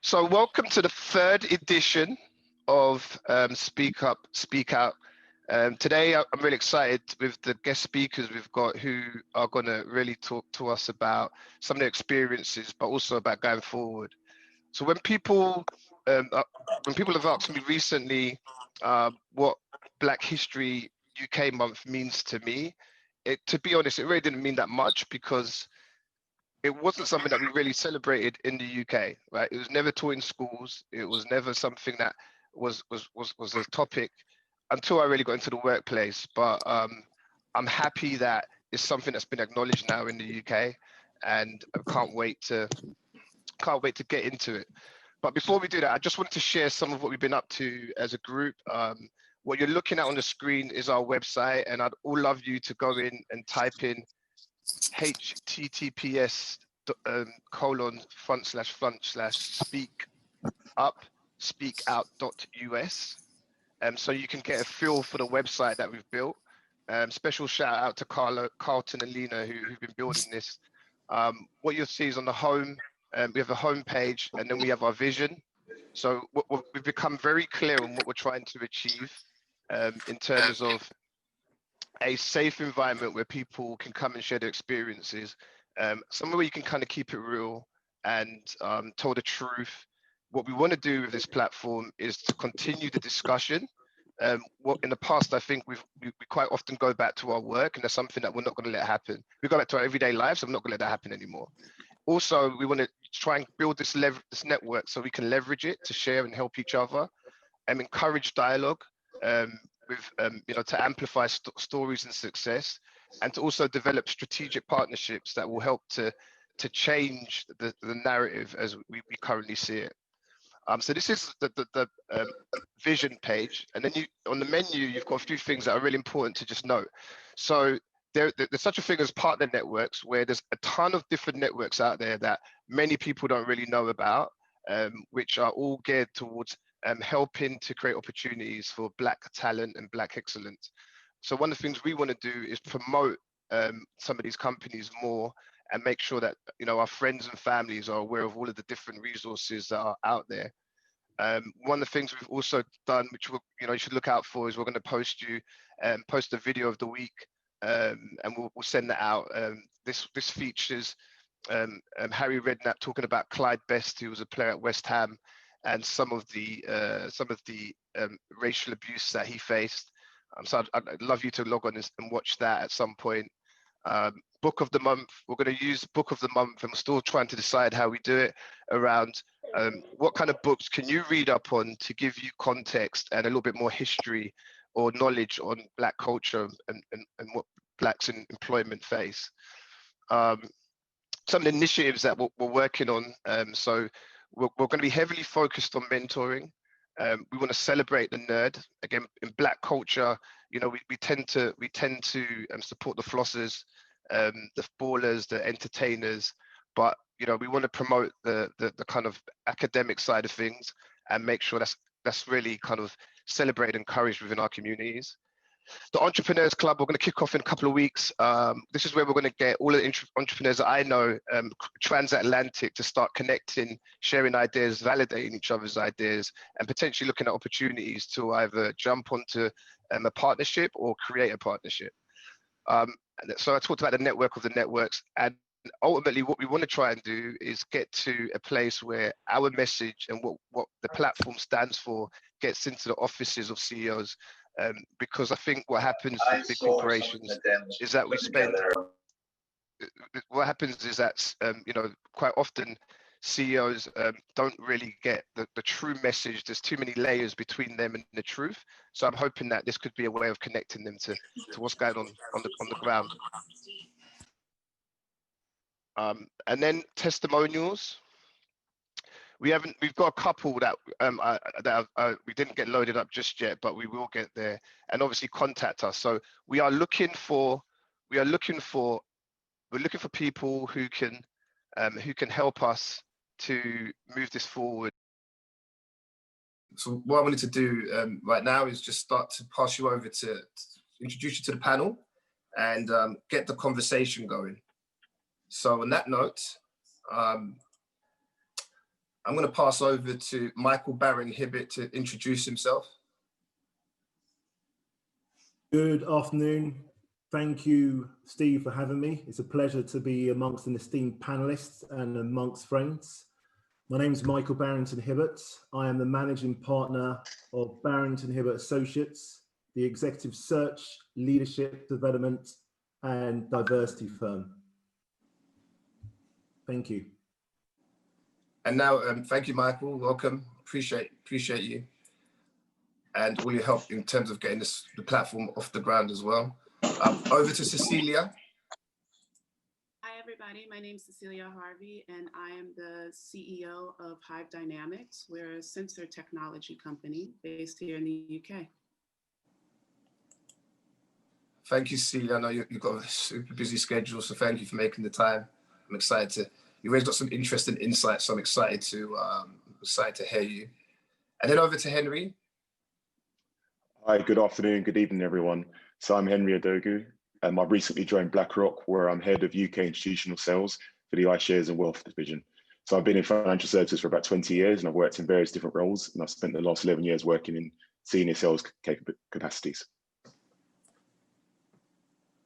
So welcome to the third edition of Speak Up, Speak Out. Today I'm really excited with the guest speakers we've got who are going to really talk to us about some of their experiences, but also about going forward. So when people have asked me recently what Black History UK Month means to me, to be honest, it really didn't mean that much because it wasn't something that we really celebrated in the UK, right? It was never taught in schools. It was never something that was a topic until I really got into the workplace. But I'm happy that it's something that's been acknowledged now in the UK, and I can't wait to get into it. But before we do that, I just wanted to share some of what we've been up to as a group. What you're looking at on the screen is our website, and I'd all love you to go in and type in https://speakup.speakout.us. So you can get a feel for the website that we've built. Special shout out to Carlton and Lena who've been building this. What you'll see is on the home, we have a home page, and then we have our vision. So we've become very clear on what we're trying to achieve in terms of a safe environment where people can come and share their experiences, somewhere where you can kind of keep it real and tell the truth. What we want to do with this platform is to continue the discussion. What in the past, I think we quite often go back to our work, and that's something that we're not going to let happen. We go back to our everyday lives, so we're not going to let that happen anymore. Also, we want to try and build this network so we can leverage it to share and help each other and encourage dialogue. To amplify stories and success, and to also develop strategic partnerships that will help to change the narrative as we currently see it. So this is the vision page, and then on the menu you've got a few things that are really important to just note. So there's such a thing as partner networks, where there's a ton of different networks out there that many people don't really know about, which are all geared towards helping to create opportunities for Black talent and Black excellence. So one of the things we want to do is promote some of these companies more and make sure that our friends and families are aware of all of the different resources that are out there. One of the things we've also done, which you should look out for, is we're going to post a video of the week, and we'll send that out. This features Harry Redknapp talking about Clyde Best, who was a player at West Ham, and some of the racial abuse that he faced. So I'd love you to log on and watch that at some point. Book of the month, we're going to use book of the month, and we're still trying to decide how we do it around what kind of books can you read up on to give you context and a little bit more history or knowledge on Black culture and what Blacks in employment face. Some of the initiatives that we're working on, so we're going to be heavily focused on mentoring. We want to celebrate the nerd. Again, in Black culture, we tend to support the flossers, the ballers, the entertainers, but we want to promote the kind of academic side of things and make sure that's really kind of celebrated and encouraged within our communities. The Entrepreneurs Club, we're going to kick off in a couple of weeks. This is where we're going to get all of the entrepreneurs that I know transatlantic to start connecting, sharing ideas, validating each other's ideas, and potentially looking at opportunities to either jump onto a partnership or create a partnership. So I talked about the network of the networks, and ultimately what we want to try and do is get to a place where our message and what the platform stands for gets into the offices of CEOs. Because I think what happens with big corporations is that quite often CEOs don't really get the true message. There's too many layers between them and the truth. So I'm hoping that this could be a way of connecting them to what's going on the ground. And then testimonials. We've got a couple that we didn't get loaded up just yet, but we will get there. And obviously contact us. So we're looking for people who can help us to move this forward. So what I wanted to do right now is just start to pass you over to introduce you to the panel and get the conversation going. So on that note, I'm going to pass over to Michael Baron Hibbert to introduce himself. Good afternoon. Thank you, Steve, for having me. It's a pleasure to be amongst an esteemed panelists and amongst friends. My name is Michael Barrington Hibbert. I am the managing partner of Barrington Hibbert Associates, the executive search, leadership development, and diversity firm. Thank you. And now, thank you, Michael. Welcome. Appreciate you, and all your help in terms of getting the platform off the ground as well. Over to Cecilia. Hi, everybody. My name is Cecilia Harvey, and I am the CEO of Hive Dynamics. We're a sensor technology company based here in the UK. Thank you, Cecilia. I know you've got a super busy schedule, so thank you for making the time. I'm excited to. You've always got some interesting insights, so I'm excited to hear you. And then over to Henry. Hi, good afternoon, good evening, everyone. So I'm Henry Odogwu. I've recently joined BlackRock, where I'm head of UK institutional sales for the iShares and Wealth division. So I've been in financial services for about 20 years, and I've worked in various different roles, and I've spent the last 11 years working in senior sales capacities.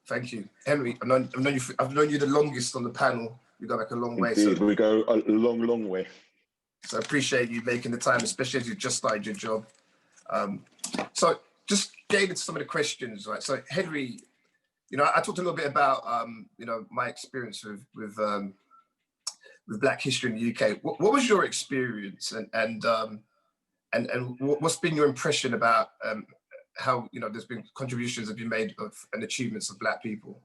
Thank you, Henry. I've known you the longest on the panel. We go back a long way. Indeed, so we go a long, long way. So I appreciate you making the time, especially as you just started your job. So just getting into some of the questions, right? So Henry, you know, I talked a little bit about, you know, my experience with Black history in the UK. What was your experience, and what's been your impression about how, you know, there's been contributions that have been made of and achievements of Black people?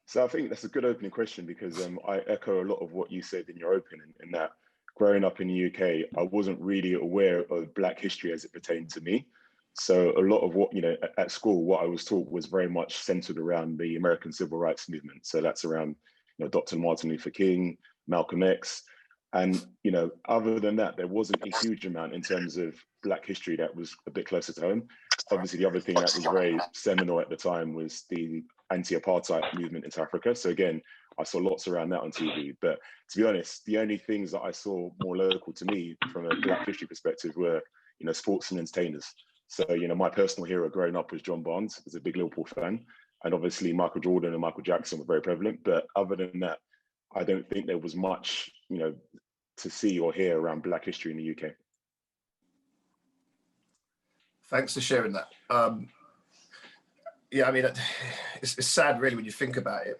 So I think that's a good opening question, because I echo a lot of what you said in your opening, in that growing up in the UK, I wasn't really aware of Black history as it pertained to me. So a lot of what, you know, at school, what I was taught was very much centered around the American Civil Rights Movement. So that's around, you know, Dr. Martin Luther King, Malcolm X. And, you know, other than that, there wasn't a huge amount in terms of Black history that was a bit closer to home. Obviously, the other thing that was very seminal at the time was the anti-apartheid movement in South Africa. So again, I saw lots around that on TV. But to be honest, the only things that I saw more local to me from a Black history perspective were, you know, sports and entertainers. So, you know, my personal hero growing up was John Barnes. I was a big Liverpool fan. And obviously Michael Jordan and Michael Jackson were very prevalent. But other than that, I don't think there was much, you know, to see or hear around Black history in the UK. Thanks for sharing that. Yeah, I mean, it's sad really when you think about it.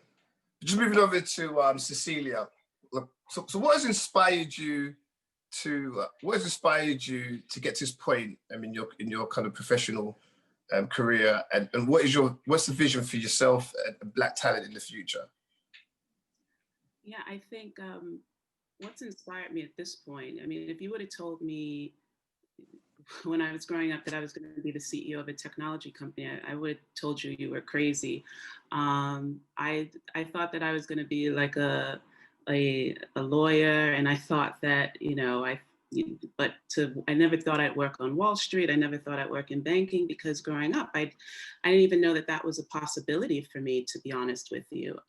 Just moving over to Cecilia. So what has inspired you to get to this point? I mean, in your kind of professional career, and what's the vision for yourself and Black talent in the future? Yeah, I think what's inspired me at this point, I mean, if you would have told me when I was growing up that I was going to be the CEO of a technology company, I would have told you you were crazy. I thought that I was going to be like a lawyer, and I thought that, you know, I never thought I'd work on Wall Street. I never thought I'd work in banking, because growing up, I didn't even know that that was a possibility for me, to be honest with you.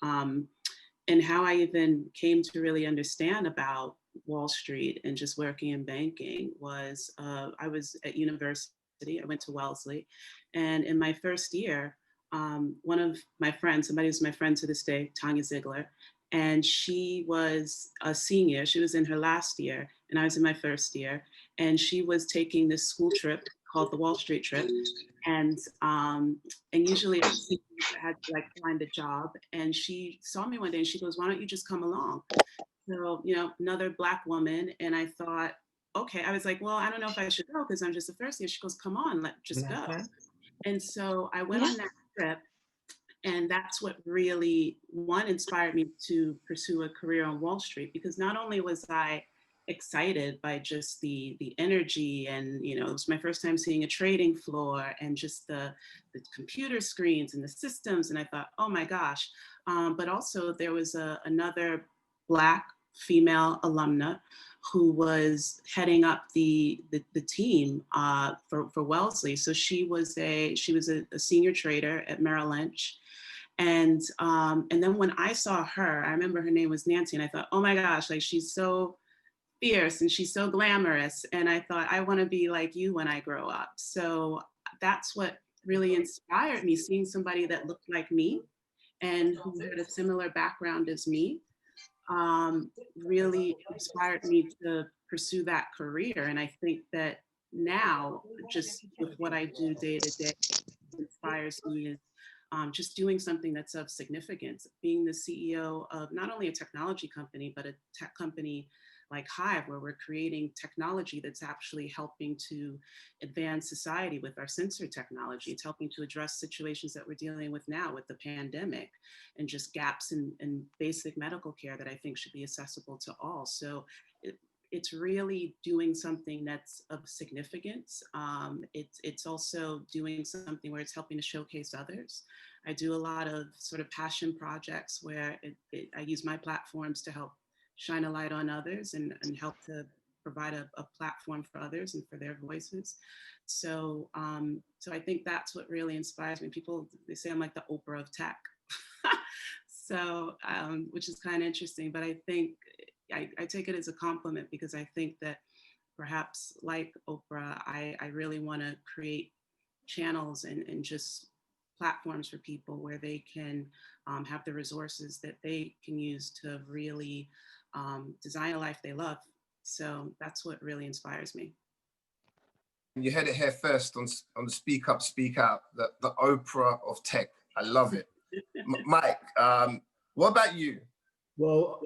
And how I even came to really understand about Wall Street and just working in banking was, I was at university, I went to Wellesley, and in my first year, one of my friends, somebody who's my friend to this day, Tanya Ziegler, and she was a senior, she was in her last year, and I was in my first year, and she was taking this school trip called the Wall Street trip. And usually I had to like find a job, and she saw me one day and she goes, "Why don't you just come along?" So, you know, another Black woman. And I thought, okay, I was like, well, I don't know if I should go because I'm just the first year. She goes, "Come on, let's just go." And so I went on that trip, and that's what really, one, inspired me to pursue a career on Wall Street, because not only was I excited by just the energy, and, you know, it was my first time seeing a trading floor, and just the computer screens and the systems, and I thought, oh my gosh, but also there was another Black female alumna who was heading up the team for Wellesley. So she was a senior trader at Merrill Lynch. And then when I saw her, I remember her name was Nancy, and I thought, oh my gosh, like she's so fierce and she's so glamorous. And I thought, I want to be like you when I grow up. So that's what really inspired me, seeing somebody that looked like me and who had a similar background as me, really inspired me to pursue that career. And I think that now, just with what I do day to day, inspires me is just doing something that's of significance, being the CEO of not only a technology company, but a tech company like Hive, where we're creating technology that's actually helping to advance society with our sensor technology. It's helping to address situations that we're dealing with now with the pandemic and just gaps in basic medical care that I think should be accessible to all. So it's really doing something that's of significance. It's also doing something where it's helping to showcase others. I do a lot of sort of passion projects where I use my platforms to help shine a light on others and help to provide a platform for others and for their voices. So, so I think that's what really inspires me. People, they say I'm like the Oprah of Tech. So, which is kind of interesting, but I think I take it as a compliment, because I think that perhaps like Oprah, I really want to create channels and just platforms for people where they can have the resources that they can use to really design a life they love. So that's what really inspires me. You had it here first on the Speak Up, Speak Out, the Oprah of Tech. I love it. Mike, what about you? Well,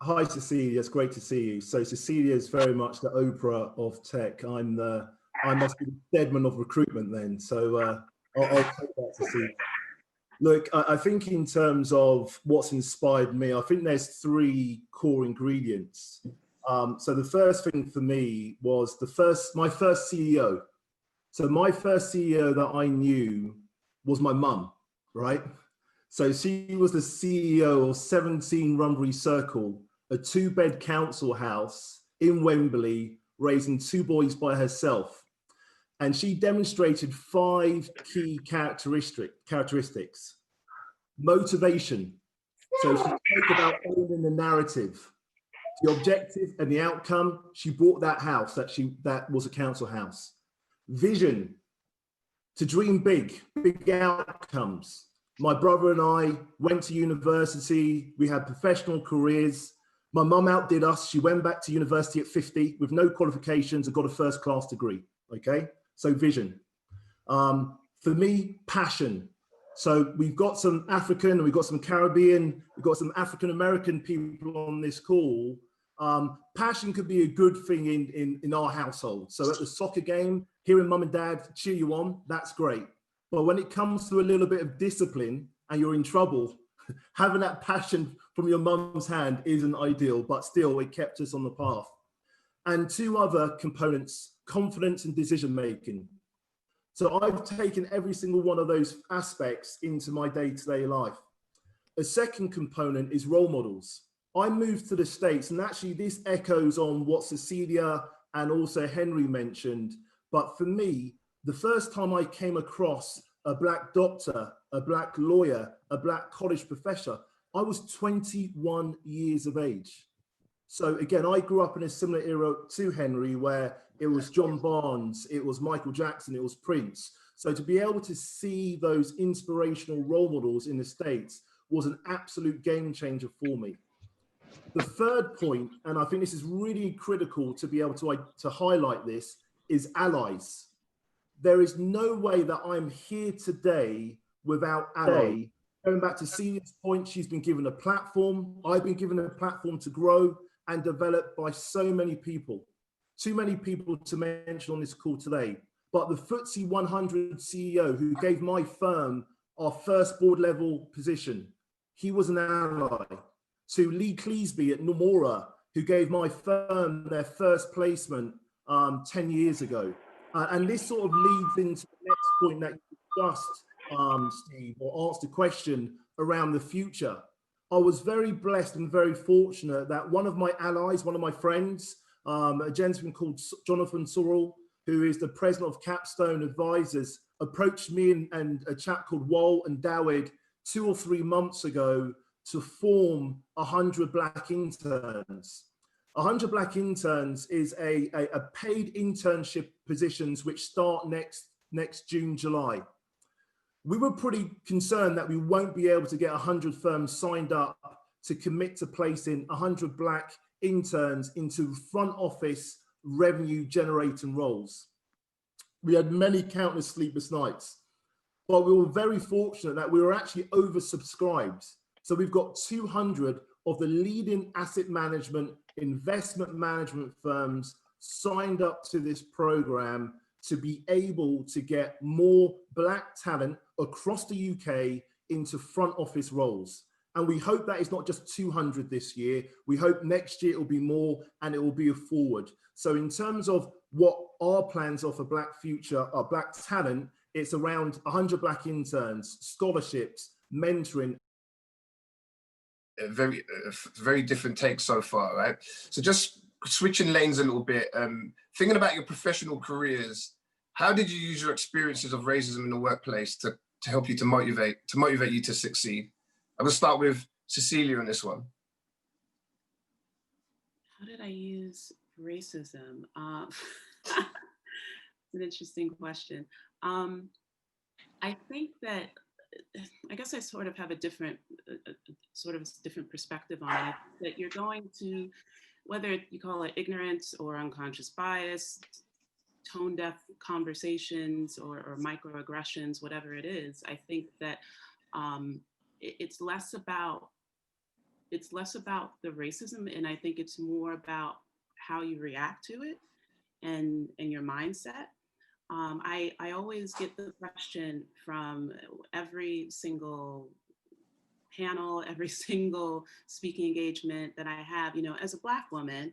hi Cecilia, it's great to see you. So Cecilia is very much the Oprah of Tech. I must be the Stedman of recruitment then. So I'll take that, Cecilia. Look, I think in terms of what's inspired me, I think there's three core ingredients. So the first thing for me was my first CEO. So my first CEO that I knew was my mum, right? So she was the CEO of 17 Runbury Circle, a 2-bed council house in Wembley, raising 2 boys by herself. And she demonstrated 5 key characteristics. Motivation. So she spoke about owning the narrative, the objective and the outcome. She bought that house that was a council house. Vision. To dream big outcomes. My brother and I went to university. We had professional careers. My mum outdid us. She went back to university at 50 with no qualifications and got a first-class degree. Okay, so vision. For me, passion. So we've got some African, we've got some Caribbean, we've got some African-American people on this call. Passion could be a good thing in our household. So at the soccer game, hearing mum and dad cheer you on, that's great. But when it comes to a little bit of discipline and you're in trouble, having that passion from your mum's hand isn't ideal, but still it kept us on the path. And 2 other components, confidence and decision-making. So I've taken every single one of those aspects into my day-to-day life. A second component is role models. I moved to the States, and actually this echoes on what Cecilia and also Henry mentioned. But for me, the first time I came across a Black doctor, a Black lawyer, a Black college professor, I was 21 years of age. So again, I grew up in a similar era to Henry, where it was John Barnes, it was Michael Jackson, it was Prince. So to be able to see those inspirational role models in the States was an absolute game changer for me. The third point, and I think this is really critical to be able to highlight this, is allies. There is no way that I'm here today without allies. Going back to Celia's point, she's been given a platform. I've been given a platform to grow and develop by so many people. Too many people to mention on this call today. But the FTSE 100 CEO who gave my firm our first board level position, he was an ally. To Lee Cleesby at Nomura, who gave my firm their first placement 10 years ago. And this sort of leads into the next point that you discussed, Steve, or asked a question around the future. I was very blessed and very fortunate that one of my allies, one of my friends, a gentleman called Jonathan Sorrell, who is the president of Capstone Advisors, approached me and a chap called Wal and Dawid 2 or 3 months ago to form 100 Black interns. 100 Black Interns is a paid internship positions which start next June, July. We were pretty concerned that we won't be able to get 100 firms signed up to commit to placing 100 Black interns into front office revenue generating roles. We had many countless sleepless nights, but we were very fortunate that we were actually oversubscribed. So we've got 200 of the leading asset management, investment management firms signed up to this program to be able to get more Black talent across the UK into front office roles. And we hope that it's not just 200 this year. We hope next year it will be more and it will be a forward. So in terms of what our plans are for Black future, our Black talent, it's around 100 Black interns, scholarships, mentoring. Very different take so far, right? So just switching lanes a little bit, thinking about your professional careers, how did you use your experiences of racism in the workplace to help you to motivate you to succeed? I'm gonna start with Cecilia on this one. How did I use racism? It's an interesting question. I think that, I guess I sort of have a different perspective on it, that you're going to, whether you call it ignorance or unconscious bias, tone deaf conversations or microaggressions, whatever it is, I think that it's less about the racism, and I think it's more about how you react to it and your mindset. I always get the question from every single panel, every single speaking engagement that I have, as a Black woman,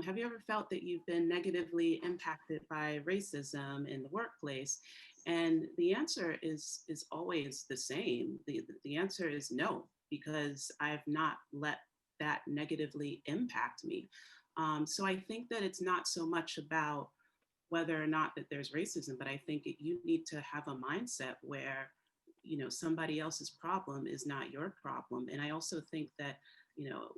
have you ever felt that you've been negatively impacted by racism in the workplace? And the answer is always the same. The answer is no, because I've not let that negatively impact me. So I think that it's not so much about whether or not that there's racism, but I think you need to have a mindset where, somebody else's problem is not your problem. And I also think that,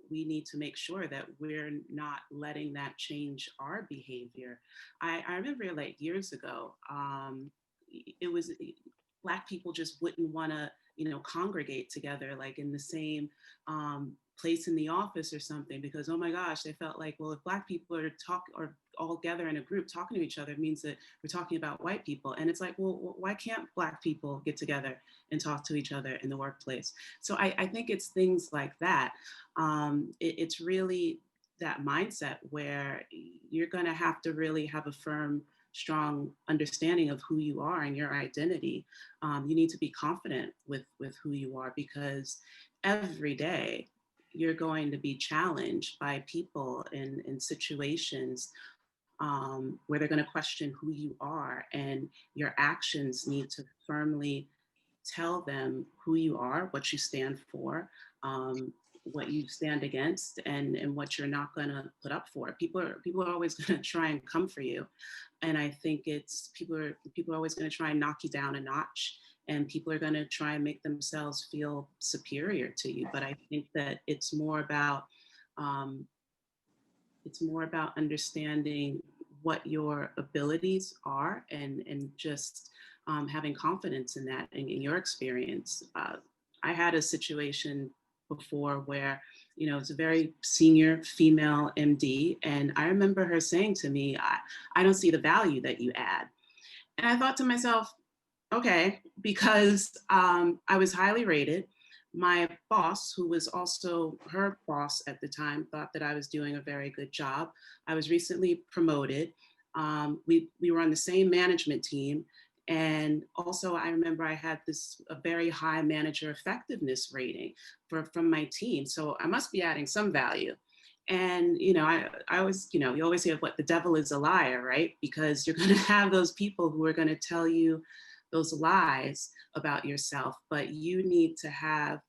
we need to make sure that we're not letting that change our behavior. I remember like years ago, it was Black people just wouldn't want to, congregate together, like in the same place in the office or something, because, oh my gosh, they felt like, well, if Black people are all together in a group talking to each other, it means that we're talking about white people. And it's like, well, why can't Black people get together and talk to each other in the workplace? So I think it's things like that. It's really that mindset where you're going to have to really have a firm, strong understanding of who you are and your identity. You need to be confident with who you are, because every day you're going to be challenged by people in situations where they're going to question who you are, and your actions need to firmly tell them who you are, what you stand for, what you stand against, and what you're not going to put up for. People are always going to try and come for you, and I think it's people are always going to try and knock you down a notch, and people are going to try and make themselves feel superior to you. But I think that it's more about understanding what your abilities are, and just having confidence in that and in your experience. I had a situation before where, it's a very senior female MD, and I remember her saying to me, I don't see the value that you add. And I thought to myself, okay, because I was highly rated. My boss, who was also her boss at the time, thought that I was doing a very good job. I was recently promoted. We were on the same management team. And also I remember I had a very high manager effectiveness rating from my team. So I must be adding some value. And, I always, you always hear what the devil is a liar, right? Because you're going to have those people who are going to tell you those lies about yourself, but you need to have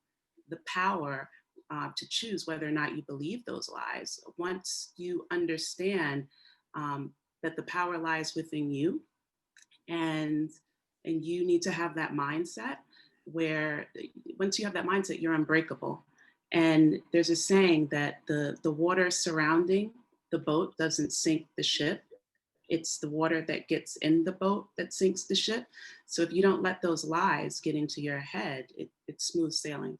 the power to choose whether or not you believe those lies. Once you understand that the power lies within you, and you need to have that mindset where once you have that mindset, you're unbreakable. And there's a saying that the water surrounding the boat doesn't sink the ship. It's the water that gets in the boat that sinks the ship. So if you don't let those lies get into your head, it's smooth sailing.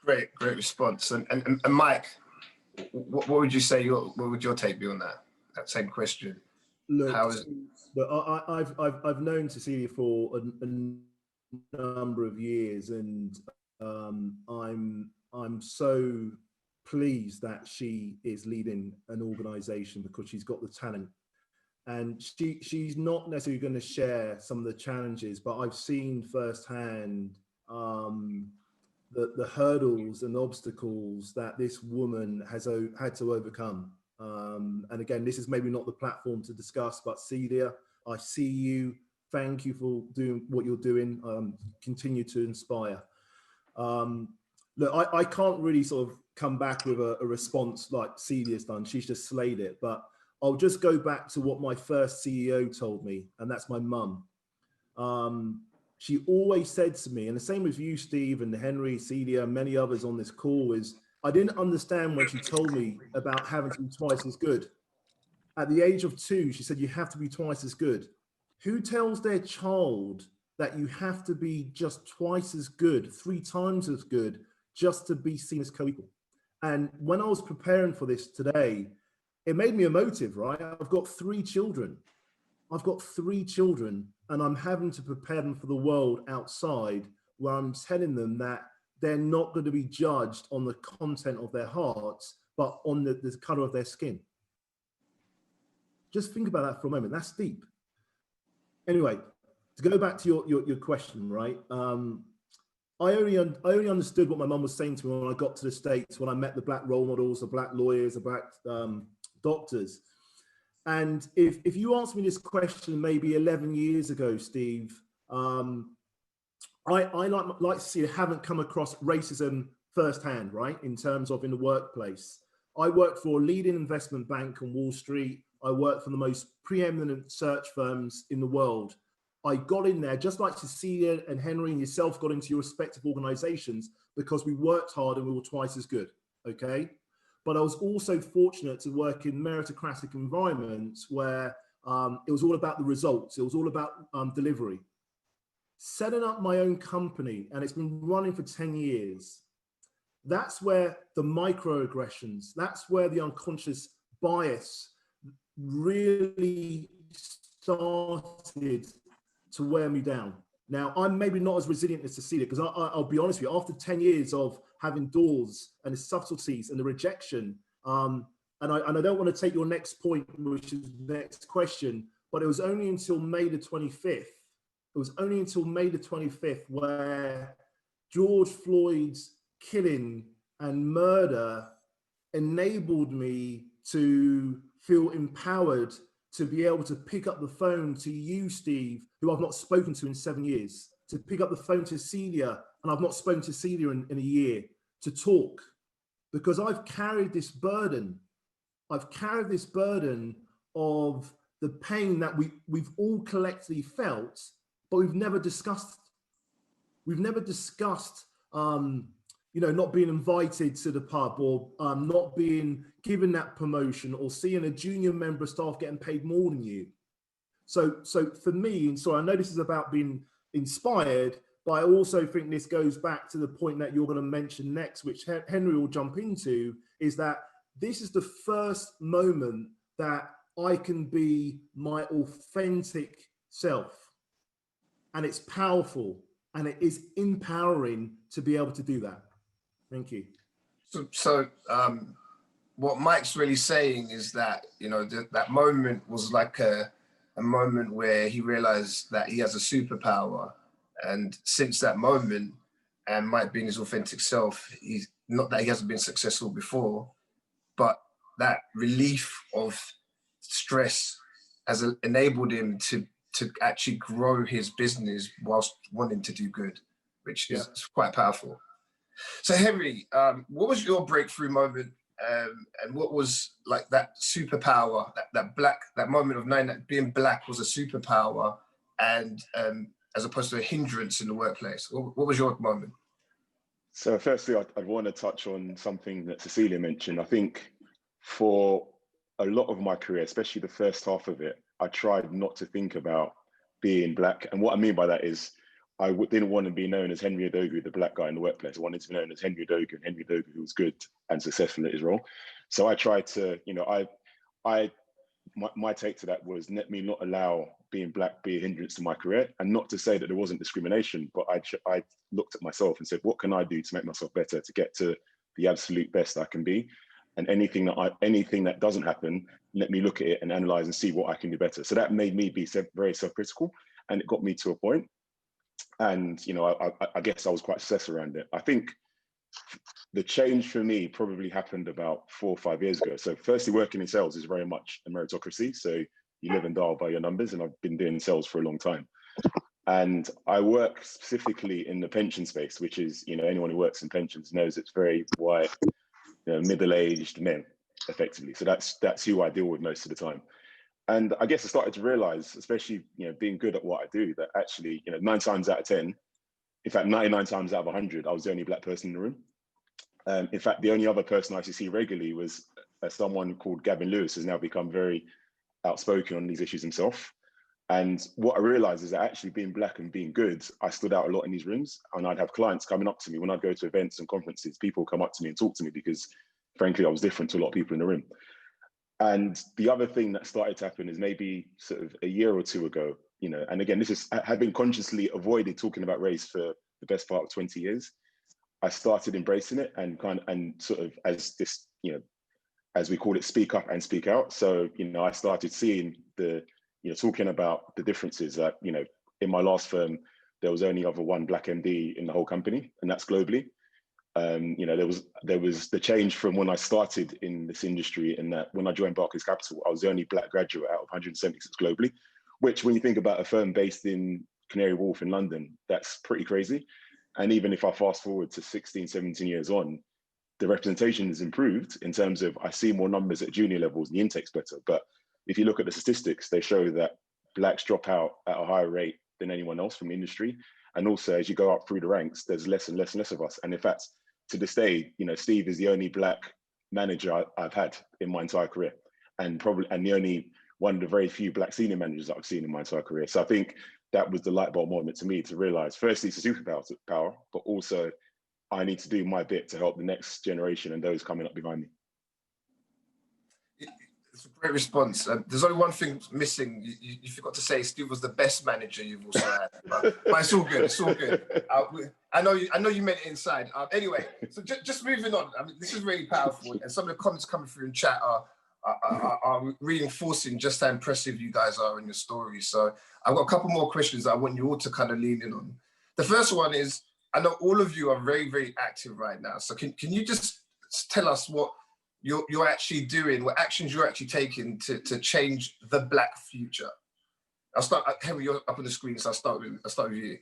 Great response. And Mike, what would you say? What would your take be on that same question? Look, How is I've known Cecilia for a number of years, and I'm so pleased that she is leading an organization because she's got the talent, and she's not necessarily going to share some of the challenges, but I've seen firsthand the hurdles and obstacles that this woman has had to overcome. And again, this is maybe not the platform to discuss, but Celia, I see you. Thank you for doing what you're doing. Continue to inspire. Look, I can't really sort of come back with a response like Celia's done. She's just slayed it. But I'll just go back to what my first CEO told me, and that's my mum. She always said to me, and the same with you, Steve, and Henry, Celia, many others on this call, is I didn't understand when she told me about having to be twice as good. At the age of 2, she said, you have to be twice as good. Who tells their child that you have to be just twice as good, 3 times as good, just to be seen as co-equal? And when I was preparing for this today, it made me emotive, right? I've got 3 children. And I'm having to prepare them for the world outside, where I'm telling them that they're not going to be judged on the content of their hearts, but on the color of their skin. Just think about that for a moment. That's deep. Anyway, to go back to your question, right? I only understood what my mum was saying to me when I got to the States, when I met the Black role models, the Black lawyers, the Black doctors. And if you asked me this question maybe 11 years ago, Steve, I like to see, haven't come across racism firsthand, right? In terms of in the workplace. I worked for a leading investment bank on Wall Street. I worked for the most preeminent search firms in the world. I got in there just like Cecilia and Henry and yourself got into your respective organizations because we worked hard and we were twice as good, okay? But I was also fortunate to work in meritocratic environments where it was all about the results. It was all about delivery. Setting up my own company, and it's been running for 10 years. That's where the microaggressions, that's where the unconscious bias really started to wear me down. Now, I'm maybe not as resilient as Cecilia, because I'll be honest with you, after 10 years of having doors and the subtleties and the rejection, and I don't want to take your next point, which is the next question, but it was only until May the 25th, where George Floyd's killing and murder enabled me to feel empowered to be able to pick up the phone to you, Steve, who I've not spoken to in 7 years, to pick up the phone to Celia, and I've not spoken to Celia in a year, to talk, because I've carried this burden. I've carried this burden of the pain that we've all collectively felt, but we've never discussed. We've never discussed, not being invited to the pub, or not being given that promotion, or seeing a junior member of staff getting paid more than you. So for me, and so I know this is about being inspired, but I also think this goes back to the point that you're going to mention next, which Henry will jump into, is that this is the first moment that I can be my authentic self. And it's powerful, and it is empowering to be able to do that. Thank you. So what Mike's really saying is that, that moment was like a moment where he realized that he has a superpower. And since that moment, and Mike being his authentic self, he's not that he hasn't been successful before, but that relief of stress has enabled him to actually grow his business whilst wanting to do good, which is quite powerful. So Henry, what was your breakthrough moment, and what was like that superpower, that moment of knowing that being Black was a superpower, and as opposed to a hindrance in the workplace? What was your moment? So firstly, I'd want to touch on something that Cecilia mentioned. I think for a lot of my career, especially the first half of it, I tried not to think about being black. And what I mean by that is I didn't want to be known as Henry Odogwu, the black guy in the workplace. I wanted to be known as Henry Odogwu, and Henry Odogwu who was good and successful at his role. So I tried to, you know, my take to that was let me not allow being black be a hindrance to my career. And not to say that there wasn't discrimination, but I looked at myself and said, what can I do to make myself better, to get to the absolute best I can be? And anything that doesn't happen, let me look at it and analyze and see what I can do better. So that made me be very self-critical, and it got me to a point. And, you know, I guess I was quite obsessed around it. I think the change for me probably happened about 4 or 5 years ago. So firstly, working in sales is very much a meritocracy. So you live and die by your numbers, and I've been doing sales for a long time. And I work specifically in the pension space, which is, you know, anyone who works in pensions knows it's very white, you know, middle-aged men, effectively. So that's who I deal with most of the time. And I guess I started to realize, especially, you know, being good at what I do, that actually, you know, 9 times out of 10, in fact, 99 times out of 100, I was the only black person in the room. In fact, the only other person I used to see regularly was someone called Gavin Lewis, who's now become very outspoken on these issues himself. And what I realized is that actually being black and being good, I stood out a lot in these rooms, and I'd have clients coming up to me when I'd go to events and conferences. People come up to me and talk to me because, frankly, I was different to a lot of people in the room. And the other thing that started to happen is maybe sort of a year or two ago, you know, and again, I had been consciously avoided talking about race for the best part of 20 years. I started embracing it and sort of as this, you know, as we call it, speak up and speak out. So, you know, I started seeing talking about the differences that, you know, in my last firm, there was only ever one black MD in the whole company, and that's globally. You know, there was the change from when I started in this industry, in that when I joined Barclays Capital, I was the only black graduate out of 176 globally, which when you think about a firm based in Canary Wharf in London, that's pretty crazy. And even if I fast forward to 16, 17 years on, the representation has improved in terms of I see more numbers at junior levels and the intake's better. But if you look at the statistics, they show that blacks drop out at a higher rate than anyone else from the industry. And also, as you go up through the ranks, there's less and less and less of us. And in fact, to this day, you know, Steve is the only black manager I've had in my entire career, and the only one of the very few black senior managers that I've seen in my entire career. So I think that was the light bulb moment to me to realize, firstly, it's a superpower, but also I need to do my bit to help the next generation and those coming up behind me. It's a great response. There's only one thing missing. You forgot to say Steve was the best manager you've also had. But it's all good. It's all good. I know you meant it inside. Anyway, so just moving on. I mean, this is really powerful, and some of the comments coming through in chat are reinforcing just how impressive you guys are in your story. So I've got a couple more questions that I want you all to kind of lean in on. The first one is, I know all of you are very, very active right now. So can you just tell us what you're actually doing, what actions you're actually taking to change the black future? I'll start, Henry, you're up on the screen, so I'll start with you.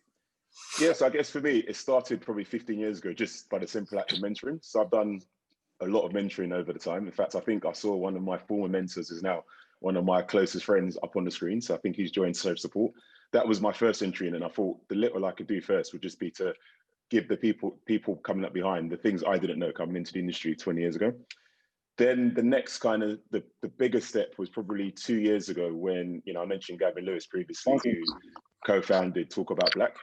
Yes, I guess for me, it started probably 15 years ago, just by the simple act of mentoring. So I've done a lot of mentoring over the time. In fact, I think I saw one of my former mentors is now one of my closest friends up on the screen. So I think he's joined Serve Support. That was my first entry in, and I thought the little I could do first would just be to give the people coming up behind the things I didn't know coming into the industry 20 years ago. Then the next kind of the biggest step was probably 2 years ago when, you know, I mentioned Gavin Lewis previously, who co-founded Talk About Black.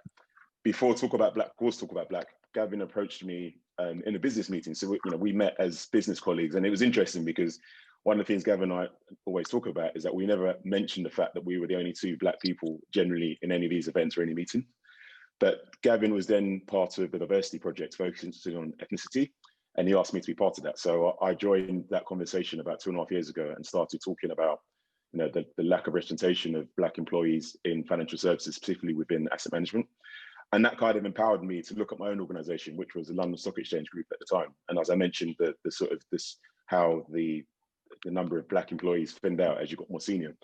Before Talk About Black was Talk About Black, Gavin approached me in a business meeting. So we met as business colleagues, and it was interesting because one of the things Gavin and I always talk about is that we never mentioned the fact that we were the only 2 black people generally in any of these events or any meeting. But Gavin was then part of the diversity project focusing on ethnicity, and he asked me to be part of that. So I joined that conversation about 2.5 years ago and started talking about, you know, the lack of representation of black employees in financial services, specifically within asset management. And that kind of empowered me to look at my own organization, which was the London Stock Exchange Group at the time. And as I mentioned, how the number of black employees thinned out as you got more senior.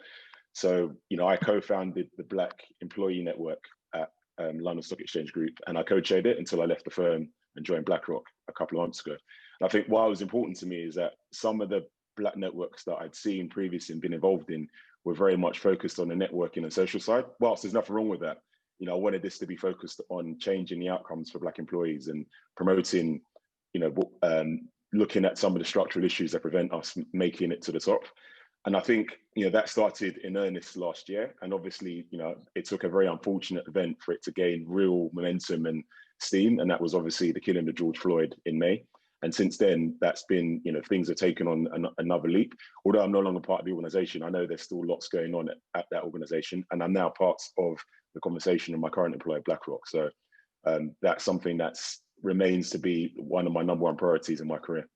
So, you know, I co-founded the Black Employee Network at London Stock Exchange Group, and I co-chaired it until I left the firm and joined BlackRock a couple of months ago. And I think what was important to me is that some of the black networks that I'd seen previously and been involved in were very much focused on the networking and social side. Whilst there's nothing wrong with that, you know, I wanted this to be focused on changing the outcomes for black employees and promoting, you know, looking at some of the structural issues that prevent us making it to the top. And I think, that started in earnest last year. And obviously, it took a very unfortunate event for it to gain real momentum and steam. And that was obviously the killing of George Floyd in May. And since then, that's been, things have taken on another leap. Although I'm no longer part of the organization, I know there's still lots going on at that organization. And I'm now part of the conversation in my current employer, BlackRock. So that's something that remains to be one of my number one priorities in my career.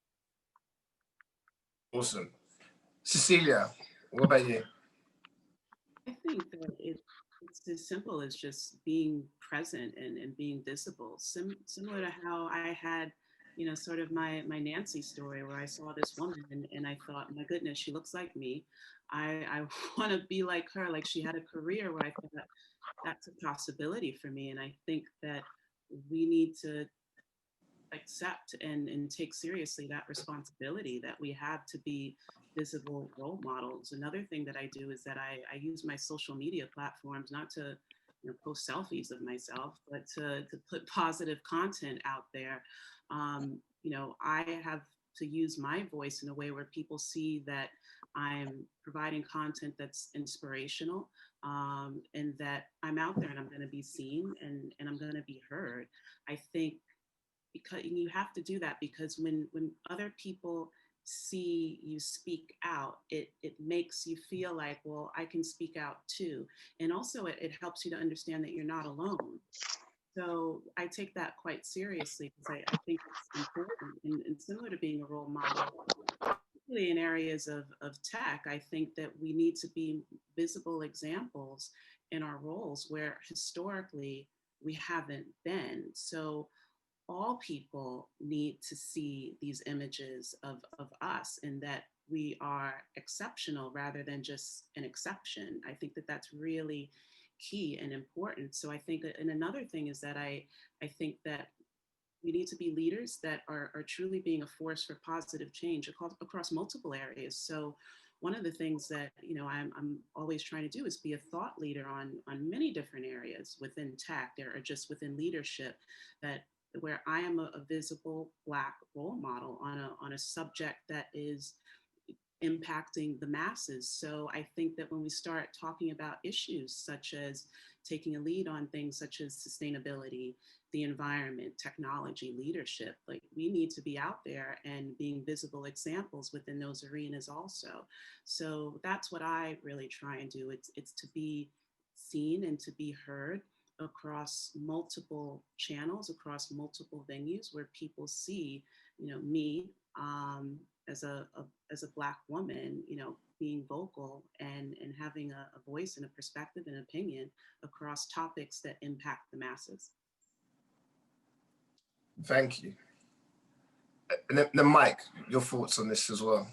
Awesome. Cecilia, what about you? I think that it's as simple as just being present and being visible. Similar to how I had, sort of my Nancy story, where I saw this woman and I thought, my goodness, she looks like me. I want to be like her. Like, she had a career where I thought that's a possibility for me. And I think that we need to accept and take seriously that responsibility that we have to be visible role models. Another thing that I do is that I use my social media platforms not to post selfies of myself, but to put positive content out there. I have to use my voice in a way where people see that I'm providing content that's inspirational, and that I'm out there and I'm going to be seen and I'm going to be heard. I think because you have to do that, because when other people see you speak out, it makes you feel like, well, I can speak out too. And also it helps you to understand that you're not alone. So I take that quite seriously, because I think it's important, and similar to being a role model, particularly in areas of tech. I think that we need to be visible examples in our roles where historically we haven't been. So all people need to see these images of us, and that we are exceptional rather than just an exception. I think that that's really key and important. So I think, and another thing is that I think that we need to be leaders that are truly being a force for positive change across multiple areas. So one of the things that I'm always trying to do is be a thought leader on many different areas within tech, or just within leadership, where I am a visible Black role model on a subject that is impacting the masses. So I think that when we start talking about issues such as taking a lead on things such as sustainability, the environment, technology, leadership, like, we need to be out there and being visible examples within those arenas also. So that's what I really try and do. It's to be seen and to be heard across multiple channels, across multiple venues, where people see, me as a Black woman, being vocal and having a voice and a perspective and opinion across topics that impact the masses. Thank you. And then Mike, your thoughts on this as well?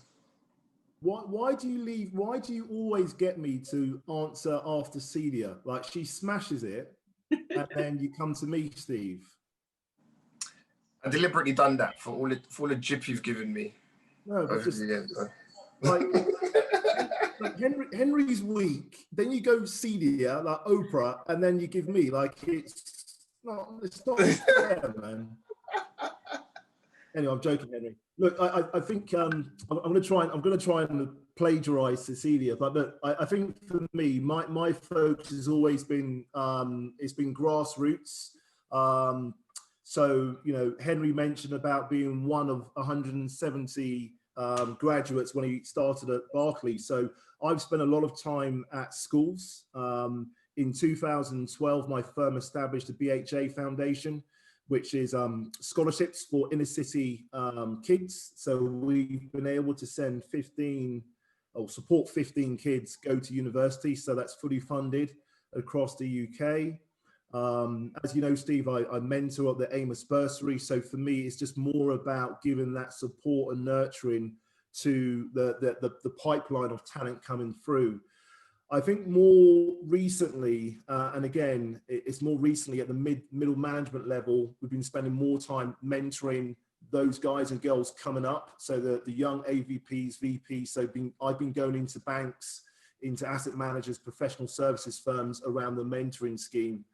Why do you always get me to answer after Celia? Like, she smashes it, and then you come to me, Steve. I deliberately done that for all the jip you've given me. No, but just like Henry's weak, then you go Celia, like Oprah, and then you give me, like, it's not fair, man. Anyway, I'm joking, Henry. Look, I think I'm going to try and plagiarize Cecilia, but look, I think for me, my focus has always been it's been grassroots. So Henry mentioned about being one of 170 graduates when he started at Barclays. So I've spent a lot of time at schools. In 2012, my firm established the BHM Foundation, which is scholarships for inner city kids. So we've been able to send support 15 kids go to university. So that's fully funded across the UK. As you know, Steve, I mentor at the Amos Bursary. So for me, it's just more about giving that support and nurturing to the pipeline of talent coming through. I think more recently, and again, it's more recently at the middle management level, we've been spending more time mentoring those guys and girls coming up. So the young AVPs, VPs. So I've been going into banks, into asset managers, professional services firms around the mentoring scheme.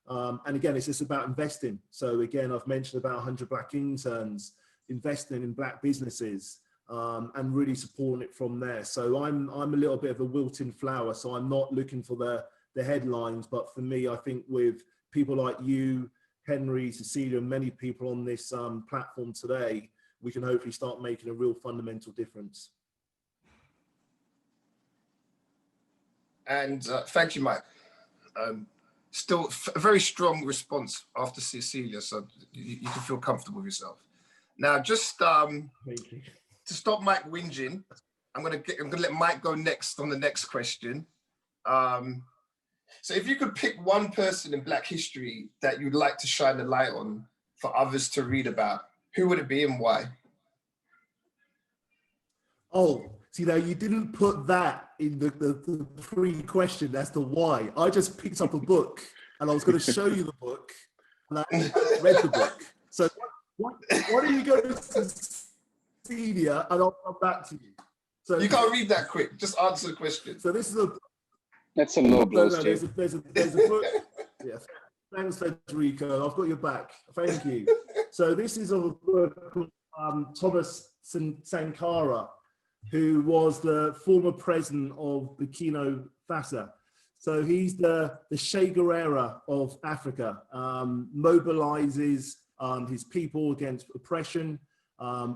And again, it's just about investing. So again, I've mentioned about 100 Black interns. investing in black businesses and really supporting it from there. So I'm a little bit of a wilting flower, so I'm not looking for the headlines, but for me, I think with people like you, Henry, Cecilia, and many people on this platform today, we can hopefully start making a real fundamental difference. And thank you, Mike. Still a very strong response after Cecilia, so you can feel comfortable with yourself. Now, just to stop Mike whinging, I'm gonna let Mike go next on the next question. So if you could pick one person in Black history that you'd like to shine a light on for others to read about, who would it be and why? Oh, see, now you didn't put that in the pre-question as to why. I just picked up a book and I was going to show you the book and I read the book. So why don't you go to Cecilia and I'll come back to you. So you can't read that quick. Just answer the question. So this is that's some low blows. No, there's a book. Yeah. Thanks, Federico. I've got your back. Thank you. So this is a book called Thomas Sankara, who was the former president of Burkina Faso. So he's the Che Guevara of Africa, mobilizes his people against oppression,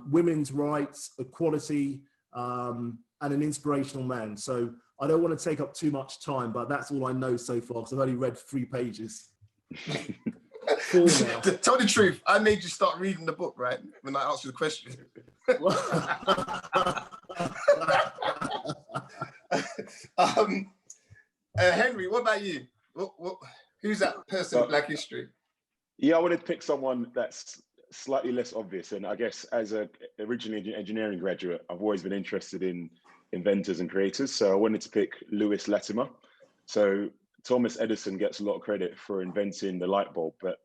women's rights, equality, and an inspirational man. So I don't want to take up too much time, but that's all I know so far, because I've only read 3 pages. 4 now. Tell the truth, I made you start reading the book, right? When I asked you the question. Henry, what about you? Who's that person in Black history? Yeah, I wanted to pick someone that's slightly less obvious. And I guess as originally an engineering graduate, I've always been interested in inventors and creators. So I wanted to pick Letimer. So Thomas Edison gets a lot of credit for inventing the light bulb, but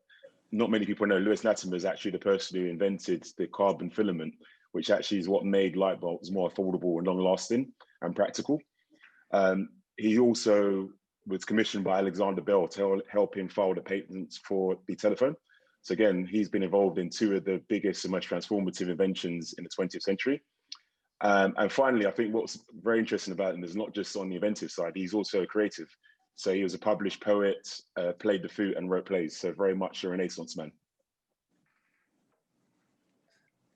not many people know Letimer is actually the person who invented the carbon filament, which actually is what made light bulbs more affordable and long lasting and practical. He also was commissioned by Alexander Bell to help him file the patents for the telephone. So again, he's been involved in 2 of the biggest and most transformative inventions in the 20th century. And finally, I think what's very interesting about him is not just on the inventive side, he's also a creative. So he was a published poet, played the flute and wrote plays. So very much a Renaissance man.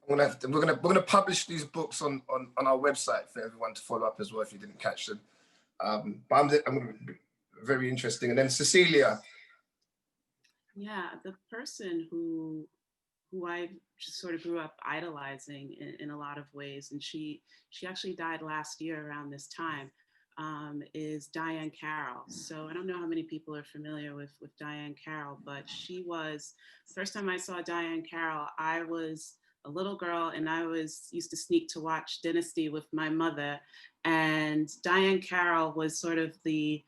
We're gonna publish these books on our website for everyone to follow up as well if you didn't catch them. But I'm gonna be very interesting. And then Cecilia. Yeah, the person who I just sort of grew up idolizing in a lot of ways, and she actually died last year around this time, is Dionne Carroll. So I don't know how many people are familiar with Dionne Carroll, but she was, first time I saw Dionne Carroll, I was a little girl and I used to sneak to watch Dynasty with my mother, and Dionne Carroll was sort of the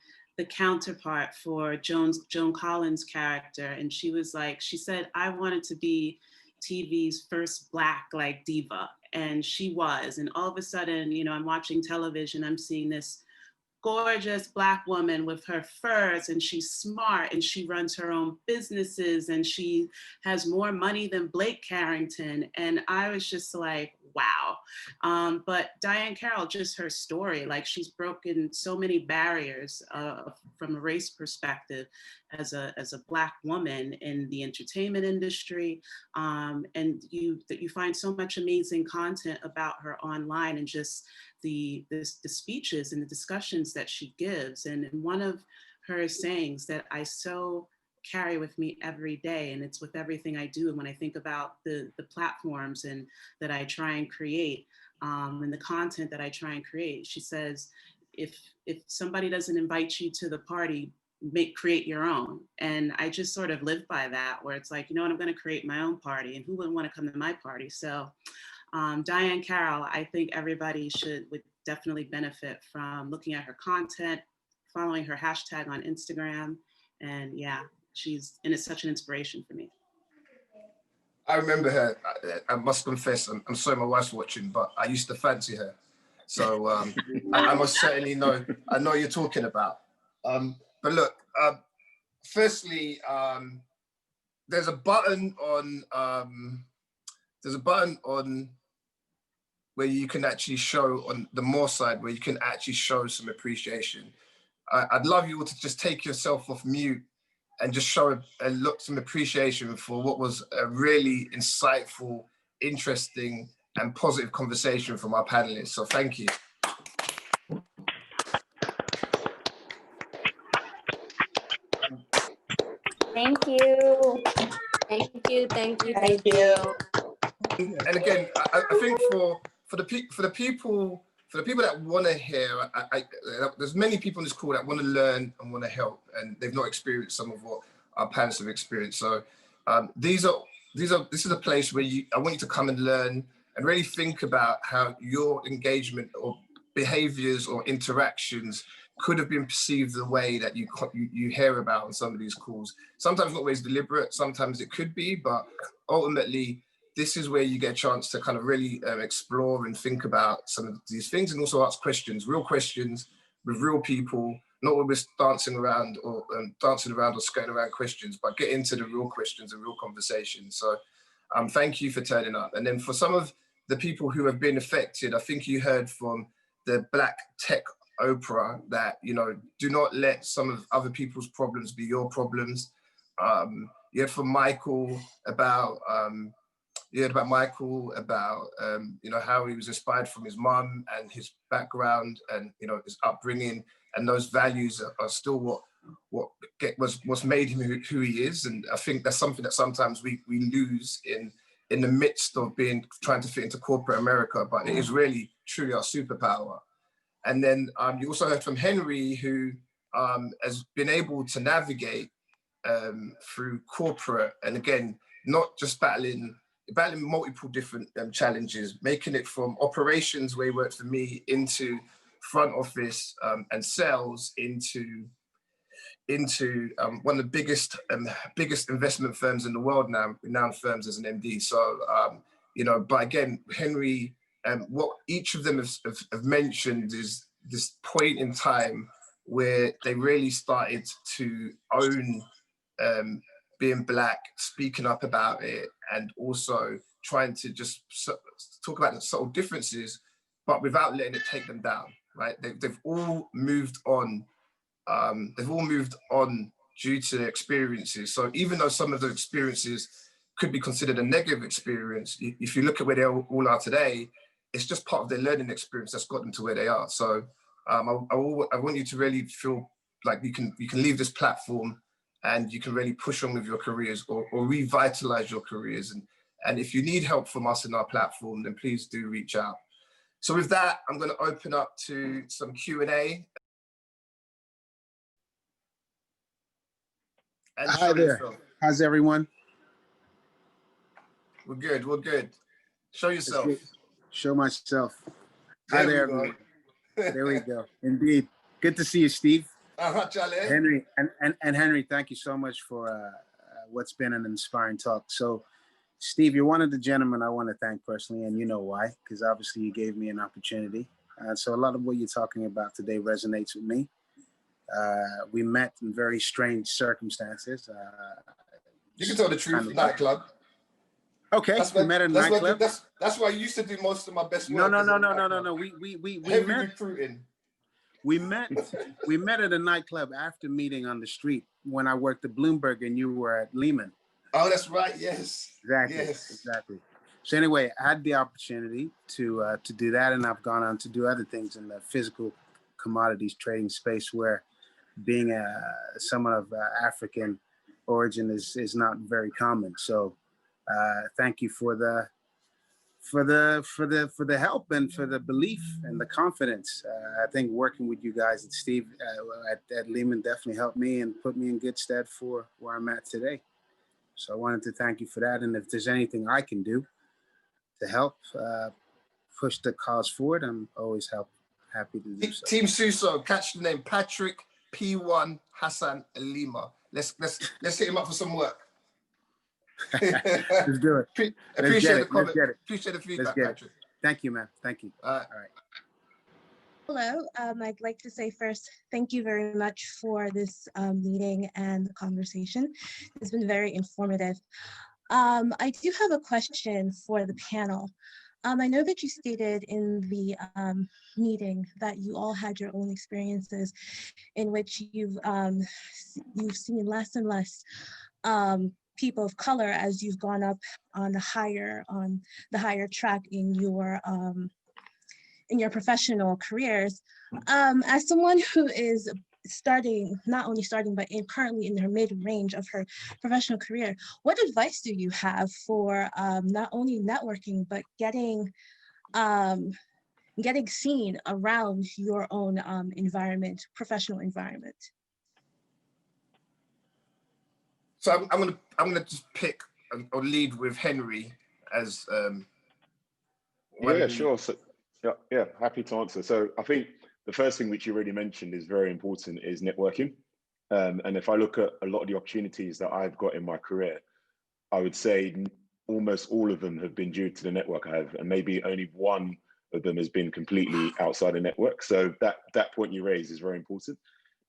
counterpart for Joan Collins' character. And she was like, she said, I wanted to be TV's first Black like diva. And she was. And all of a sudden, you know, I'm watching television, I'm seeing this gorgeous Black woman with her furs, and she's smart and she runs her own businesses and she has more money than Blake Carrington. And I was just like, wow. But Dionne Carroll, just her story, like she's broken so many barriers from a race perspective as a Black woman in the entertainment industry. And you find so much amazing content about her online, and just the speeches and the discussions that she gives. And one of her sayings that I so carry with me every day, and it's with everything I do, and when I think about the platforms and that I try and create, and the content that I try and create, she says, if somebody doesn't invite you to the party, create your own. And I just sort of live by that, where it's like, you know what, I'm going to create my own party, and who wouldn't want to come to my party? So Dionne Carroll, I think everybody would definitely benefit from looking at her content, following her hashtag on Instagram. And yeah, it's such an inspiration for me. I remember her. I must confess, I'm sorry my wife's watching, but I used to fancy her. So I must certainly know, I know what you're talking about. But look, firstly, there's a button on there's a button on where you can actually show on the more side where you can actually show some appreciation. I'd love you all to just take yourself off mute and just show some appreciation for what was a really insightful, interesting, and positive conversation from our panelists. So thank you. Thank you. Thank you. Thank you. Thank you. And again, I think for the people that want to hear, there's many people in this call that want to learn and want to help, and they've not experienced some of what our panelists have experienced. So this is a place where I want you to come and learn and really think about how your engagement or behaviors or interactions could have been perceived the way that you hear about on some of these calls. Sometimes not always deliberate, sometimes it could be, but ultimately, this is where you get a chance to kind of really explore and think about some of these things, and also ask questions, real questions with real people, not always dancing around or skirting around questions, but get into the real questions and real conversations. So thank you for turning up. And then for some of the people who have been affected, I think you heard from the Black Tech Oprah that, you know, do not let some of other people's problems be your problems. You heard from Michael about, you know, how he was inspired from his mum and his background and, you know, his upbringing, and those values are still what's made him who he is. And I think that's something that sometimes we lose in the midst of trying to fit into corporate America, but it is really truly our superpower. And then you also heard from Henry, who has been able to navigate through corporate, and again, not just battling multiple different challenges, making it from operations where he worked for me into front office and sales into one of the biggest investment firms in the world now, renowned firms as an MD. So, you know, but again, Henry, what each of them have mentioned is this point in time where they really started to own being Black, speaking up about it, and also trying to just talk about the subtle differences, but without letting it take them down, right? They've all moved on. They've all moved on due to their experiences. So even though some of the experiences could be considered a negative experience, if you look at where they all are today, it's just part of their learning experience that's got them to where they are. So I want you to really feel like you can leave this platform and you can really push on with your careers or revitalize your careers. And if you need help from us in our platform, then please do reach out. So with that, I'm going to open up to some Q&A. Hi there. How's everyone? We're good. We're good. Show yourself. Show myself. Hi there, everyone. There we go. Indeed. Good to see you, Steve. Henry, and Henry, thank you so much for what's been an inspiring talk. So, Steve, you're one of the gentlemen I want to thank personally, and you know why, because obviously you gave me an opportunity. So a lot of what you're talking about today resonates with me. We met in very strange circumstances. You can tell the truth, nightclub. Okay, we met at a nightclub. That's why I used to do most of my best work. No. We heavy met. Recruiting. We met at a nightclub after meeting on the street when I worked at Bloomberg and you were at Lehman. Oh, that's right. Yes. Exactly. Yes. Exactly. So anyway, I had the opportunity to do that, and I've gone on to do other things in the physical commodities trading space, where being someone of African origin is not very common. So thank you for the help and for the belief and the confidence. I think working with you guys and Steve at Lehman definitely helped me and put me in good stead for where I'm at today. So I wanted to thank you for that. And if there's anything I can do to help push the cause forward, I'm always happy to do so. Team SUSO, catch the name Patrick P1 Hassan Lima. Let's hit him up for some work. Let's do it. Appreciate the comment. Appreciate the feedback, Patrick. Thank you, man. Thank you. All right. Hello. I'd like to say first, thank you very much for this meeting and the conversation. It's been very informative. I do have a question for the panel. I know that you stated in the meeting that you all had your own experiences in which you've seen less and less people of color as you've gone up on the higher track in your professional careers. As someone who is not only starting, but currently in her mid-range of her professional career, what advice do you have for not only networking, but getting seen around your own professional environment? So I'm gonna just pick or lead with Henry as yeah, sure. So yeah, happy to answer. So I think the first thing which you already mentioned is very important is networking. And if I look at a lot of the opportunities that I've got in my career, I would say almost all of them have been due to the network I have, and maybe only one of them has been completely outside the network. So that point you raise is very important.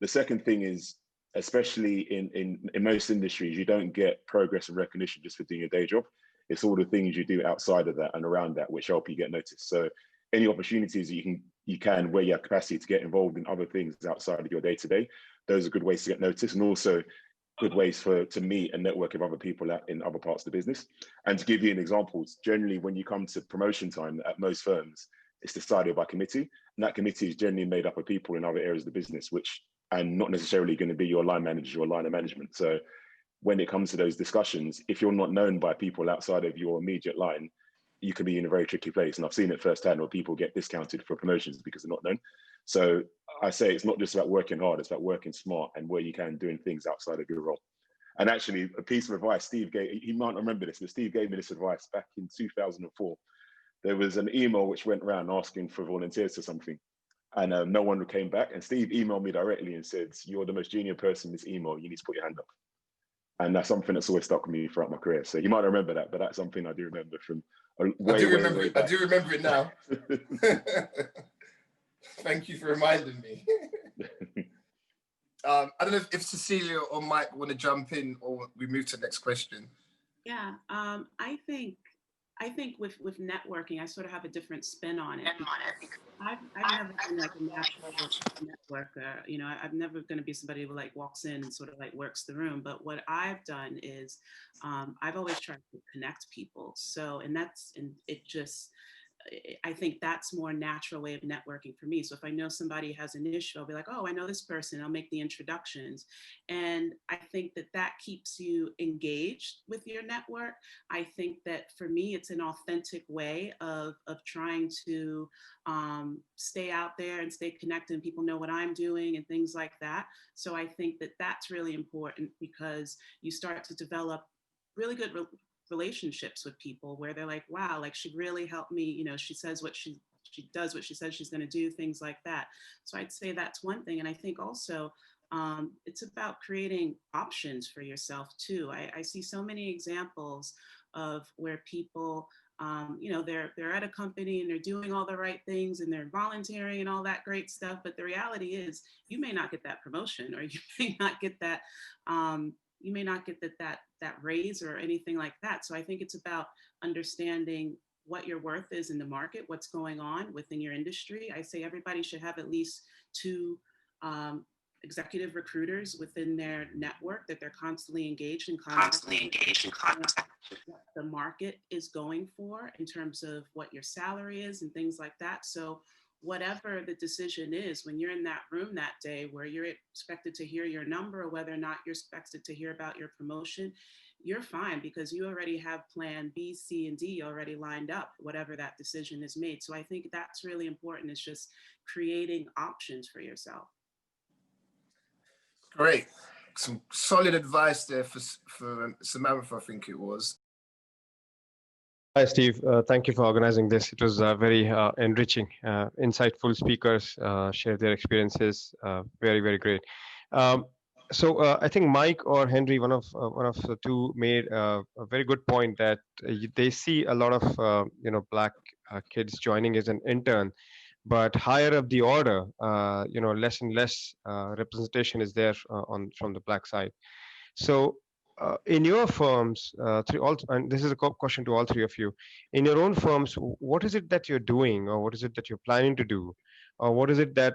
The second thing is, especially in most industries, you don't get progress and recognition just for doing your day job. It's all the things you do outside of that and around that which help you get noticed. So any opportunities that you can where you have capacity to get involved in other things outside of your day-to-day, those are good ways to get noticed, and also good ways to meet and network with other people in other parts of the business. And to give you an example, generally when you come to promotion time at most firms, it's decided by committee, and that committee is generally made up of people in other areas of the business, and not necessarily going to be your line manager or line of management. So when it comes to those discussions, if you're not known by people outside of your immediate line, you can be in a very tricky place. And I've seen it firsthand where people get discounted for promotions because they're not known. So I say it's not just about working hard, it's about working smart and where you can doing things outside of your role. And actually, a piece of advice Steve gave, he might remember this, but Steve gave me this advice back in 2004. There was an email which went around asking for volunteers for something, and no one came back. And Steve emailed me directly and said, "You're the most junior person in this email, you need to put your hand up." And that's something that's always stuck with me throughout my career. So you might remember that, but that's something I do remember from way back. I do remember it now. Thank you for reminding me. I don't know if Cecilia or Mike want to jump in, or we move to the next question. Yeah, I think with networking, I sort of have a different spin on it. I've never been like a natural networker. You know, I'm never going to be somebody who like walks in and sort of like works the room. But what I've done is I've always tried to connect people. So, and it just, I think that's more natural way of networking for me. So if I know somebody has an issue, I'll be like, oh, I know this person, I'll make the introductions. And I think that keeps you engaged with your network. I think that for me, it's an authentic way of trying to stay out there and stay connected, and people know what I'm doing and things like that. So I think that that's really important, because you start to develop really good relationships with people where they're like, wow, like she really helped me, you know, she says what she does what she says she's going to do, things like that. So I'd say that's one thing. And I think also it's about creating options for yourself too. I see so many examples of where people you know, they're at a company and they're doing all the right things and they're volunteering and all that great stuff, but the reality is you may not get that promotion, or you may not get that that raise or anything like that. So I think it's about understanding what your worth is in the market, what's going on within your industry. I say everybody should have at least 2 executive recruiters within their network that they're constantly engaged in contact. What the market is going for in terms of what your salary is and things like that. So whatever the decision is, when you're in that room that day where you're expected to hear your number, or whether or not you're expected to hear about your promotion, you're fine, because you already have plan B, C, and D already lined up, whatever that decision is made. So I think that's really important, is just creating options for yourself. Great. Some solid advice there for Samantha, I think it was. Hi, Steve. Thank you for organizing this. It was very enriching. Insightful speakers share their experiences. Very, very great. So I think Mike or Henry, one of the two, made a very good point that they see a lot of Black kids joining as an intern, but higher up the order, less and less representation is there from the Black side. So in your firms, and this is a question to all three of you, in your own firms, what is it that you're doing, or what is it that you're planning to do, or what is it that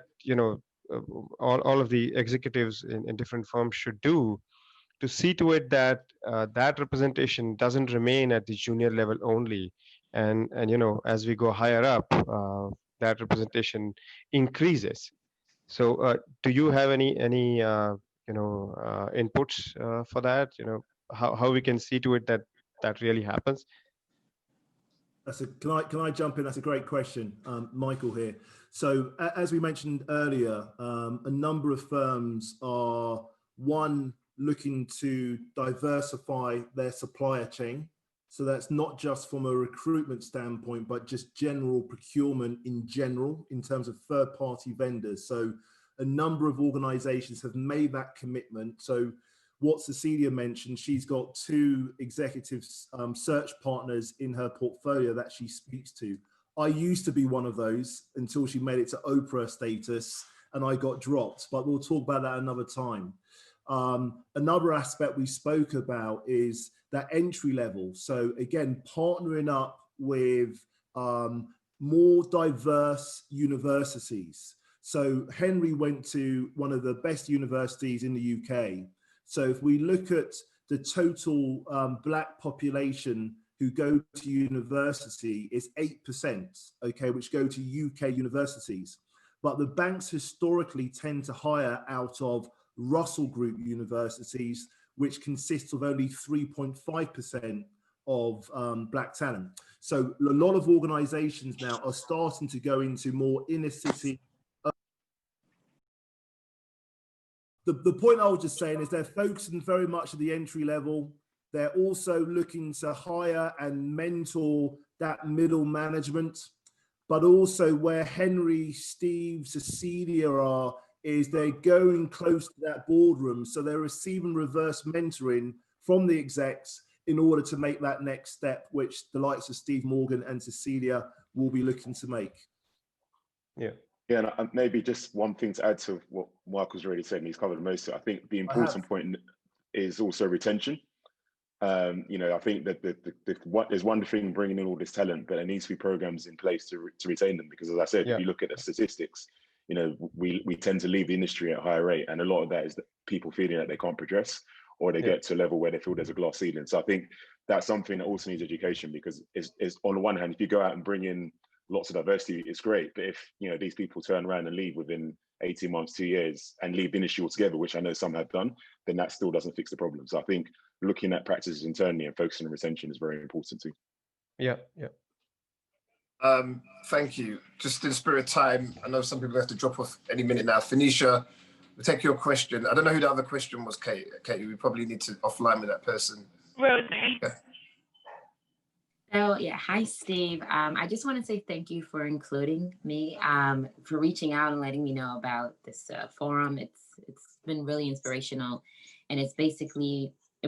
all of the executives in different firms should do to see to it that that representation doesn't remain at the junior level only, and as we go higher up, that representation increases. So, do you have any inputs for that? How we can see to it that that really happens? Can I jump in? That's a great question, Michael here. So as we mentioned earlier, a number of firms are looking to diversify their supplier chain. So that's not just from a recruitment standpoint, but just general procurement in general in terms of third-party vendors. So a number of organizations have made that commitment. So what Cecilia mentioned, she's got 2 executive search partners in her portfolio that she speaks to. I used to be one of those until she made it to Oprah status and I got dropped, but we'll talk about that another time. Another aspect we spoke about is that entry level. So again, partnering up with more diverse universities. So Henry went to one of the best universities in the UK. So if we look at the total Black population who go to university, it's 8%, okay, which go to UK universities. But the banks historically tend to hire out of Russell Group universities, which consists of only 3.5% of Black talent. So a lot of organizations now are starting to go into more inner city. The point I was just saying is they're focusing very much at the entry level. They're also looking to hire and mentor that middle management, but also where Henry, Steve, Cecilia are, is they're going close to that boardroom. So they're receiving reverse mentoring from the execs in order to make that next step, which the likes of Steve Morgan and Cecilia will be looking to make. Yeah. Yeah, and maybe just one thing to add to what Michael's already said, and he's covered most of it. I think the important point is also retention. I think that there's one thing bringing in all this talent, but there needs to be programs in place to retain them. Because as I said, if you look at the statistics, we tend to leave the industry at a higher rate, and a lot of that is that people feeling that they can't progress, or they get to a level where they feel there's a glass ceiling. So I think that's something that also needs education, because it's on the one hand, if you go out and bring in lots of diversity, it's great. But if these people turn around and leave within 18 months, 2 years, and leave the industry altogether, which I know some have done, then that still doesn't fix the problem. So I think looking at practices internally and focusing on retention is very important too. Yeah. Thank you. Just in the spirit of time, I know some people have to drop off any minute now. Phoenicia, we'll take your question. I don't know who the other question was, Kate. Kate, we probably need to offline with that person. Rosemary. Okay. Oh yeah, hi Steve. I just want to say thank you for including me, for reaching out and letting me know about this forum. It's been really inspirational, and it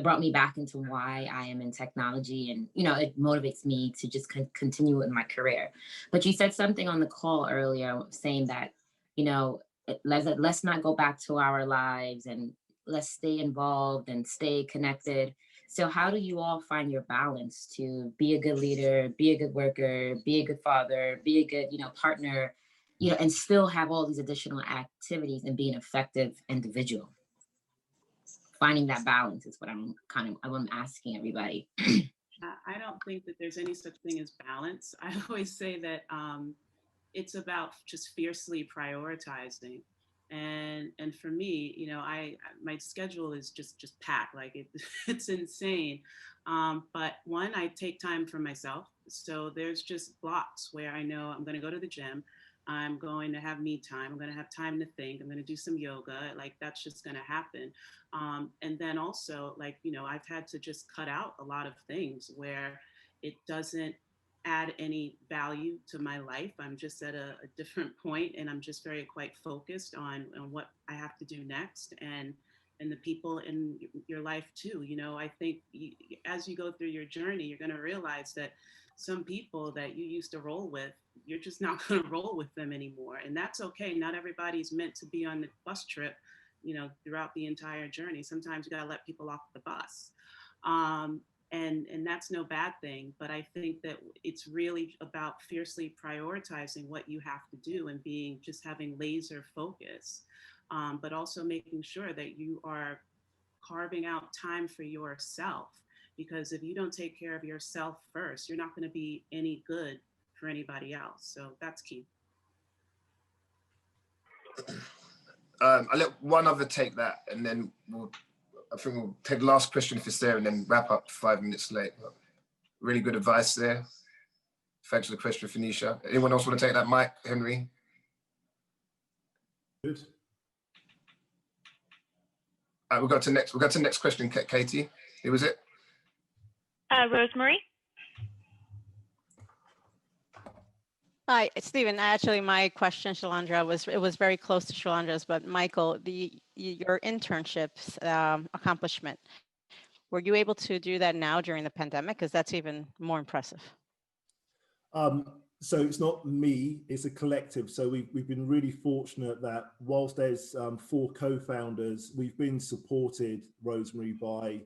brought me back into why I am in technology, and it motivates me to just continue with my career. But you said something on the call earlier saying that let's not go back to our lives, and let's stay involved and stay connected. So how do you all find your balance to be a good leader, be a good worker, be a good father, be a good, partner, and still have all these additional activities and be an effective individual? Finding that balance is what I'm asking everybody. I don't think that there's any such thing as balance. I always say that it's about just fiercely prioritizing. And for me, my schedule is just packed, like it's insane. But one, I take time for myself. So there's just blocks where I know I'm going to go to the gym. I'm going to have me time. I'm going to have time to think. I'm going to do some yoga. Like that's just going to happen. And then also I've had to just cut out a lot of things where it doesn't add any value to my life. I'm just at a different point, and I'm just quite focused on what I have to do next, and the people in your life too. I think as you go through your journey, you're going to realize that some people that you used to roll with, you're just not going to roll with them anymore, and that's okay. Not everybody's meant to be on the bus trip you know, throughout the entire journey. Sometimes you gotta let people off the bus. And that's no bad thing, but I think that it's really about fiercely prioritizing what you have to do and just having laser focus, but also making sure that you are carving out time for yourself, because if you don't take care of yourself first, you're not going to be any good for anybody else. So that's key. I'll let one other take that, and then I think we'll take the last question if it's there, and then wrap up 5 minutes late. But really good advice there. Thanks for the question, Phoenicia. Anyone else want to take that mic, Henry? Good. We'll go to the next question, Katie. Who was it? Rosemary. Hi, Stephen. Actually, my question, Shalandra, was very close to Shalandra's, but Michael, your internships accomplishment, were you able to do that now during the pandemic? Because that's even more impressive. So it's not me, it's a collective. So we've been really fortunate that whilst there's 4 co-founders, we've been supported, Rosemary, by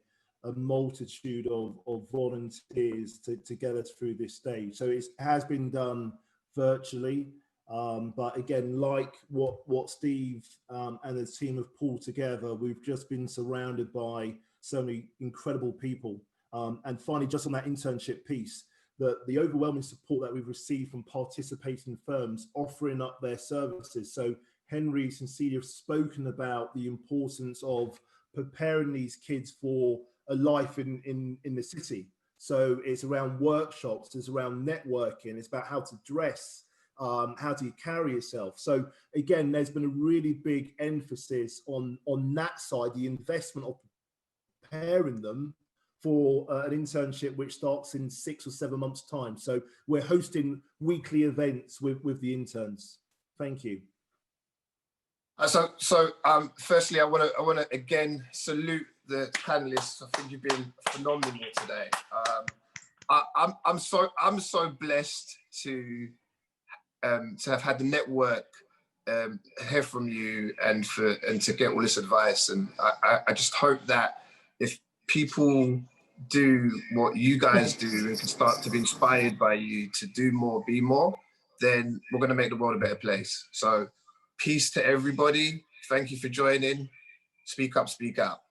a multitude of volunteers to get us through this stage. So it has been done virtually, but again, like what Steve and his team have pulled together, we've just been surrounded by so many incredible people. And finally, just on that internship piece, the overwhelming support that we've received from participating firms offering up their services. So Henry and Cecilia have spoken about the importance of preparing these kids for a life in the city. So it's around workshops, it's around networking, it's about how to dress, how do you carry yourself. So again, there's been a really big emphasis on that side, the investment of preparing them for an internship which starts in 6 or 7 months' time. So we're hosting weekly events with the interns. Thank you. Firstly, I want to again salute the panelists. I think you've been phenomenal today. I'm so blessed to have had the network hear from you and to get all this advice. And I just hope that if people do what you guys do and can start to be inspired by you to do more, be more, then we're going to make the world a better place. So peace to everybody. Thank you for joining. Speak up, speak out.